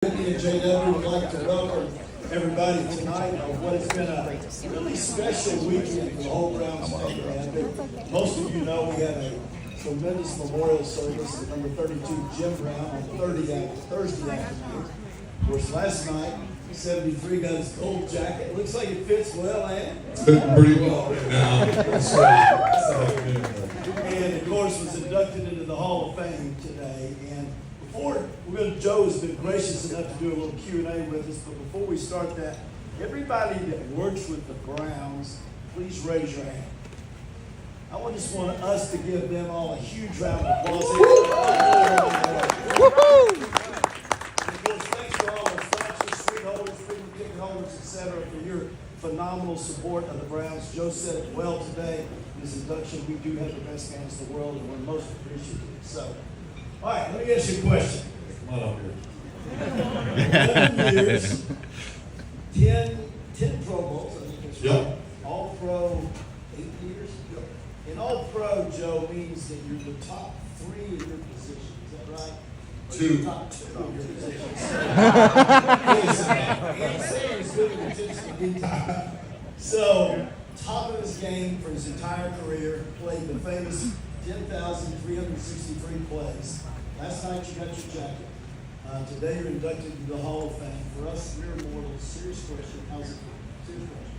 Andy and JW would like to welcome everybody tonight on what has been a really special weekend for the whole Browns family. I think most of you know we had a tremendous memorial service at number 32 Jim Brown on Thursday afternoon. Of course, last night, 73 got his gold jacket. Looks like it fits well, and it's fitting pretty well right now. That's right. And of course, was inducted into the Hall of Fame today. And Joe has been gracious enough to do a little Q&A with us, but before we start that, everybody that works with the Browns, please raise your hand. I just want us to give them all a huge round of applause. And of course, thanks to all the sponsors, street holders, freedom ticket holders, etc., for your phenomenal support of the Browns. Joe said it well today in his induction. We do have the best fans in the world, and we're most appreciative. So, all right, let me ask you a question. Come on up here. 11 years, 10 Pro Bowls, I think that's right. Yep. All Pro, 8 years? Yep. And All Pro, Joe, means that you're the top 3 in your position. Is that right? Or 2. you're top 2 in your position. And Sam is good at attention to detail. So, top of his game for his entire career, played the famous 10,363 plays. Last night you got your jacket. Today you're inducted into the Hall of Fame. For us, we're immortals. Serious question. How's it feel? Serious question.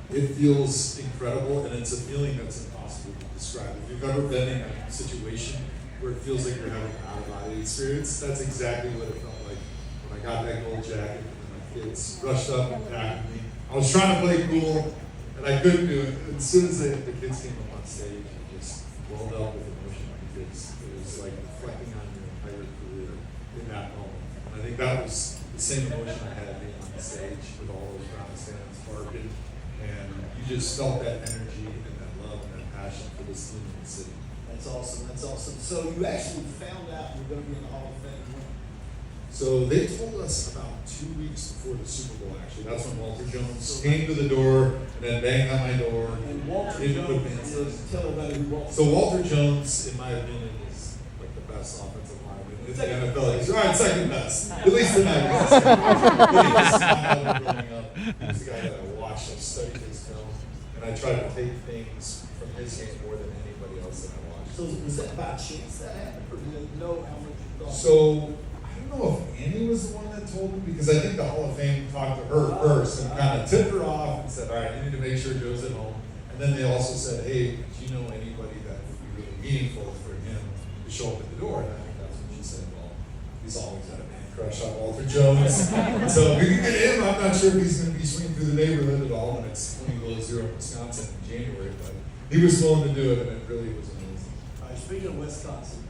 It feels incredible, and it's a feeling that's impossible to describe. If you've ever been in a situation where it feels like you're having an out-of-body experience, that's exactly what it felt like when I got that gold jacket and my kids rushed up and packed me. I was trying to play cool, and I couldn't do it. As soon as the kids came up on stage, I just welled up with emotion because it was like reflecting on your entire career in that moment. And I think that was the same emotion I had being on the stage with all those Browns fans barking. And you just felt that energy and that love and that passion for this team in the city. That's awesome. That's awesome. So you actually found out you were going to be in the Hall of Fame when? So they told us about 2 weeks before the Super Bowl, actually. That's when Walter Jones came to the door and then banged on my door. And Walter Jones is, tell everybody who Walter. So Walter Jones, in my opinion, is like the best offensive lineman in the NFL. He's right, second best. At least in my opinion. But he was smiling growing up. He was the guy that I watched. I studied his film. And I tried to take things from his game more than anybody else that I watched. So was that by chance that happened, or did they know how much you thought? So I don't know if Annie was the one that told me, because I think the Hall of Fame talked to her first and kind of tipped her off and said, all right, you need to make sure Joe's at home. And then they also said, hey, do you know anybody that would be really meaningful for him to show up at the door? And I think that's when she said, well, he's always had a man crush on Walter Jones. So we can get him. I'm not sure if he's going to be swinging through the neighborhood at all when it's 20 below zero in Wisconsin in January, but he was willing to do it, and it really was amazing. All right, speaking of Wisconsin,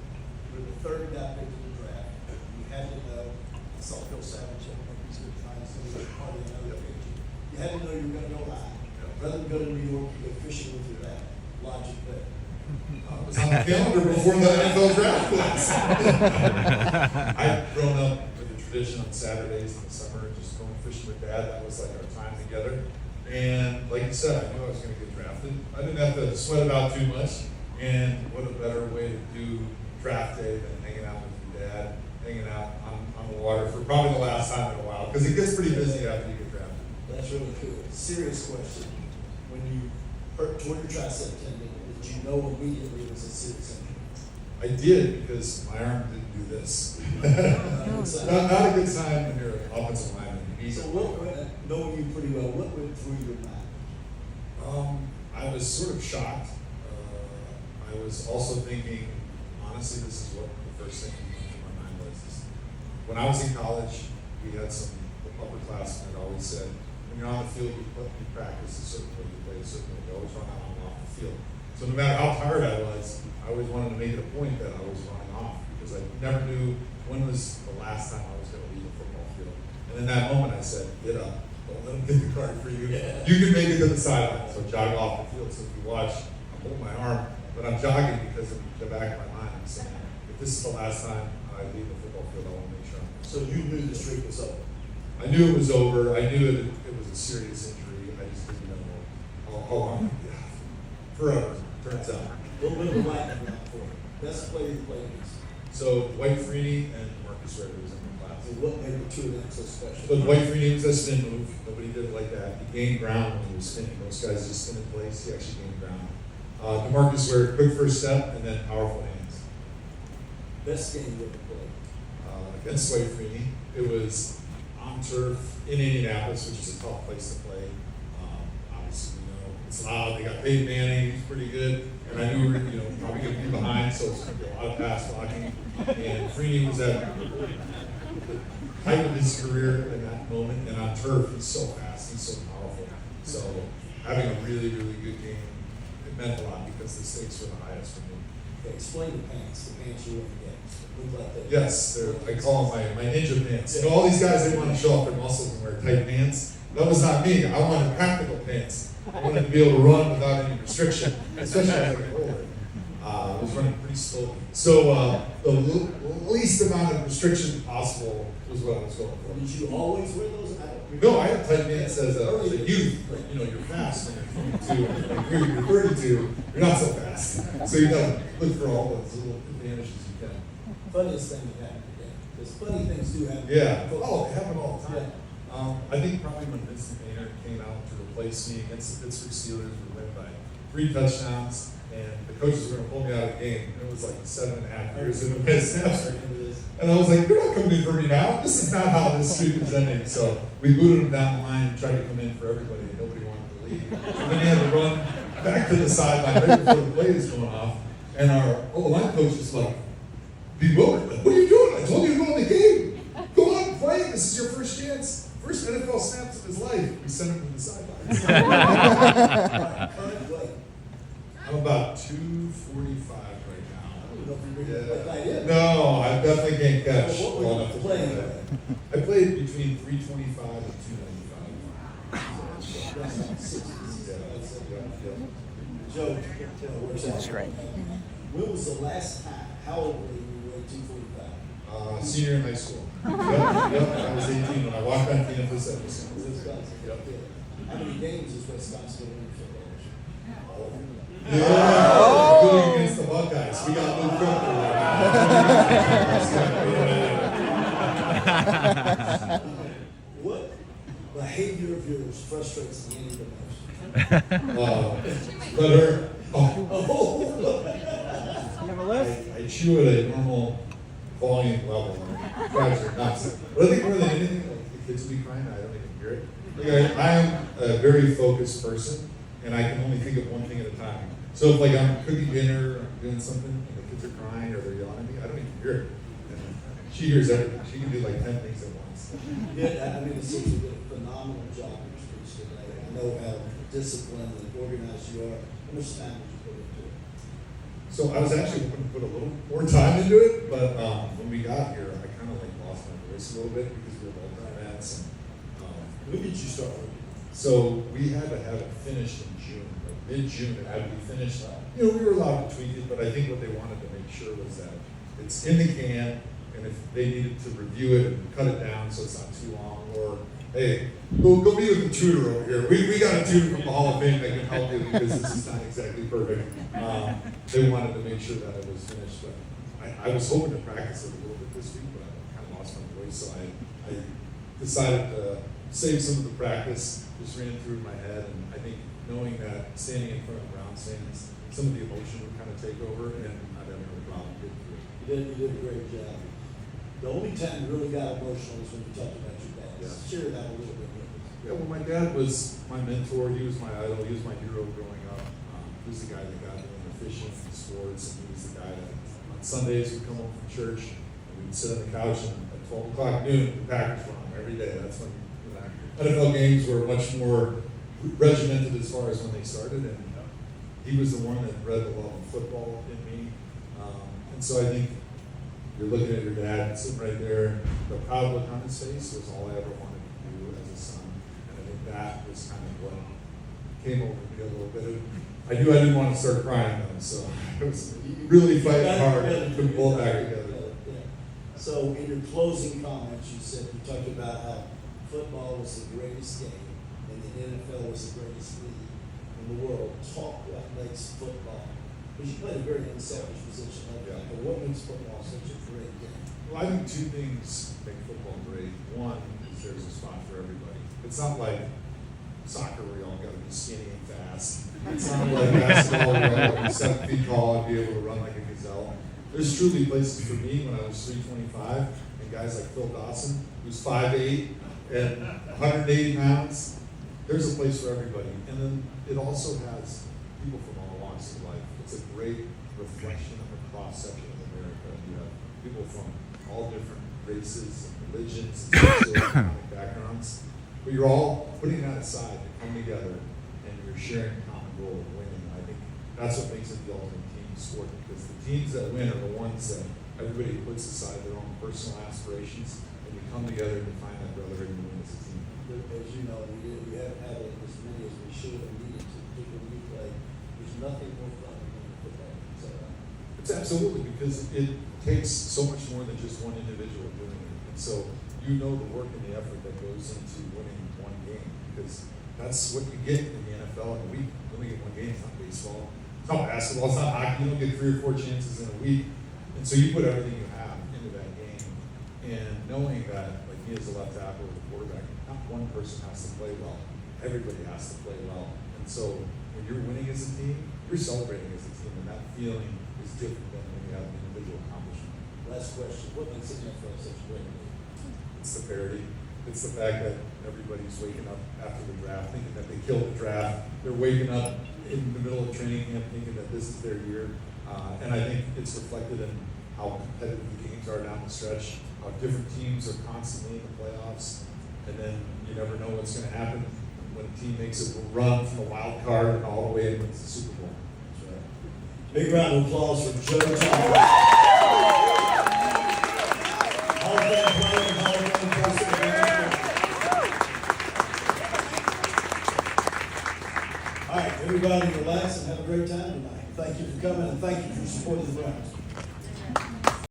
you're the third guy picked in the draft. You had to know, I saw Phil Savage, I don't know if he's going to try and say that party, I know they picked you. You had to know you were going to go high. Rather than go to New York, you go fishing with your dad. Logic there. It was on the calendar before the NFL draft was. I've grown up with the tradition on Saturdays in the summer, just going fishing with Dad. That was like our time together. And like you said, I knew I was going to get drafted. I didn't have to sweat about too much. And what a better way to do draft day than hanging out with your dad, hanging out on the water for probably the last time in a while, because it gets pretty busy after you get drafted. That's really cool. Serious question. When you tore your tricep tendon, did you know immediately it was a serious injury? I did, because my arm didn't do this. Not a good sign when you're an offensive lineman. So knowing you pretty well, what went through your mind? I was sort of shocked. I was also thinking, honestly, this is what the first thing that came to my mind was. When I was in college, we had some upperclassmen that always said, when you're on the field, you practice a certain way, you play a certain way, you always run out and off the field. So no matter how tired I was, I always wanted to make it a point that I was running off, because I never knew when was the last time I was going to leave the football field. And in that moment, I said, get up, don't let them get the card for you. Yeah. You can make it to the sideline, so jog off the field. So if you watch, I'm holding my arm, but I'm jogging because in the back of my mind, I'm saying, if this is the last time I leave the football field, I want to make sure. So you knew the streak was over? I knew it was over. I knew it was a serious injury. I just didn't know how long. Forever, turns out. A little bit of a lightning round for you. Best player you played against? So Dwight Freeney and Marcus Ritter was in my class. And what made the two of them so special? So Dwight Freeney was a spin move. Nobody did it like that. He gained ground when he was spinning. Most guys just spin in place. He actually gained ground. DeMarcus Ware, quick first step and then powerful hands. Best game you ever played? Against Dwight Freeney. It was on turf in Indianapolis, which is a tough place to play. Obviously, it's loud. They got Peyton Manning. He's pretty good. And I knew we were, probably going to be behind, so it's going to be a lot of pass blocking. And Freeney was at the height of his career in that moment. And on turf, he's so fast. He's so powerful. So having a really, really good game, it meant a lot because the stakes were the highest for me. Okay, explain the pants you want to get. Look like that. Yes, I call them my ninja pants. All these guys, they want to show off their muscles and wear tight pants. That was not me. I wanted practical pants. I wanted to be able to run without any restriction, especially as I got older. I was running pretty slowly. So the least amount of restriction possible was what I was going for. Did you always wear those? No, I had tight pants as a youth. You're fast when you're 22. Like you're 32, you're not so fast. So you got to look for all those little advantages you can. Funniest thing that happened today. Because funny things do happen. Yeah. Oh, they happen all the time. I think probably when Vincent Maynard came out to replace me against the Pittsburgh Steelers, we went by 3 touchdowns, and the coaches were going to pull me out of the game. It was like 7.5 years in the business. And I was like, you're not coming in for me now. This is not how this streak is ending. So we booted him down the line and tried to come in for everybody, and nobody wanted to leave. And then he had to run back to the sideline right before the play was going off. And our O-line coach was like, bewildered. Like, what are you doing? I told you to go in the game. Go on, play. This is your first chance. First NFL snaps of his life. We sent him to the sidelines. I'm about 245 right now. No, I definitely can't catch. What were you playing? I played between 325 and 295. Joe, where's that? When was the last time? How old were you when you weighed 245? Senior in high school. Yep, I was 18 when I walked on campus at Wisconsin. Yep. How many games is Wisconsin winning football? Yeah, including against the Buckeyes. We got Luke Cook What behavior of yours frustrates me the most? Let her. You have a lift? I chew at a normal volume level. Guys are nuts. But I think more than anything, like, the kids will be crying, I don't even hear it. Like, I am a very focused person, and I can only think of one thing at a time. So if like I'm cooking dinner, or I'm doing something, and the kids are crying or they're yelling at me, I don't even hear it. And she hears everything. She can do like 10 things at once. Yeah, I mean, it seems you did a phenomenal job in your speech today. I know how disciplined and organized you are. How much time did you put into it? So I was actually going to put a little more time into it, but when we got here, I kind of like lost my voice a little bit because we were both events. When did you start working? So we had to have it finished in June, like mid-June, it had to be finished. We were allowed to tweak it, but I think what they wanted to make sure was that it's in the can, and if they needed to review it and cut it down so it's not too long, or hey, go meet with the tutor over here. We got a tutor from the Hall of Fame that can help you because this is not exactly perfect. They wanted to make sure that it was finished, but I was hoping to practice it a little bit this week, but I kind of lost my voice, so I decided to save some of the practice, just ran through my head, and I think knowing that standing in front of Brown fans, some of the emotion would kind of take over, and I didn't have a problem getting through it. You did a great job. The only time you really got emotional was when you talked about your dad. Yeah. Share that a little bit with us. Yeah, well, my dad was my mentor. He was my idol. He was my hero growing up. He was the guy that got me into fishing and sports, and he was the guy that on Sundays would come home from church, and we'd sit on the couch, and at 12 o'clock noon, the Packers were on every day. That's when NFL games were much more regimented as far as when they started, and he was the one that bred the love of football in me. And so I think you're looking at your dad sitting right there, the proud look on his face was all I ever wanted to do as a son, and I think that was kind of what came over me a little bit. I knew I didn't want to start crying though, so I was really fighting hard to pull back together. So in your closing comments, you said, you talked about how football was the greatest game and the NFL was the greatest league in the world. Talk what makes football, because you played a very unselfish position. But what makes football such a great game? Well, I think two things make football great. One is there's a spot for everybody. It's not like soccer where you all gotta be skinny and fast. It's not like basketball where you gotta be 7 feet tall and be able to run like a gazelle. There's truly places for me when I was 325 and guys like Phil Dawson, who's 5'8" and 180 pounds. There's a place for everybody. And then it also has people from all walks of life. It's a great reflection of a cross-section of America. You have people from all different races and religions and socioeconomic backgrounds. But you're all putting that aside to come together and you're sharing a common goal of winning. And I think that's what makes it the ultimate team sport, because the teams that win are the ones that everybody puts aside their own personal aspirations and you come together to find that brotherhood and win as a team. As you know, we haven't had as many as we should have needed to, particularly when we play. There's nothing more fun than football. So, it's absolutely, because it takes so much more than just one individual doing it. And so you know the work and the effort that goes into winning one game, because that's what you get in the NFL in a week. You only get one game. It's not baseball. It's not basketball. It's not hockey. You don't get 3 or 4 chances in a week. And so you put everything you have into that game. And knowing that, like me as a left tackle or the quarterback, not one person has to play well. Everybody has to play well. And so when you're winning as a team, you're celebrating as a team. And that feeling is different than when you have an individual accomplishment. last question, what makes the NFL such a great league? It's the parity. It's the fact that everybody's waking up after the draft thinking that they killed the draft. They're waking up in the middle of training camp thinking that this is their year. And I think it's reflected in how competitive the games are down the stretch, how different teams are constantly in the playoffs. And then you never know what's going to happen when a team makes a run from the wild card and all the way and wins the Super Bowl. That's right. Big round of applause for Joe Thomas. Hall of Fame player and Hall of Fame person. All right, everybody relax and have a great time tonight. Thank you for coming and thank you for supporting the Browns.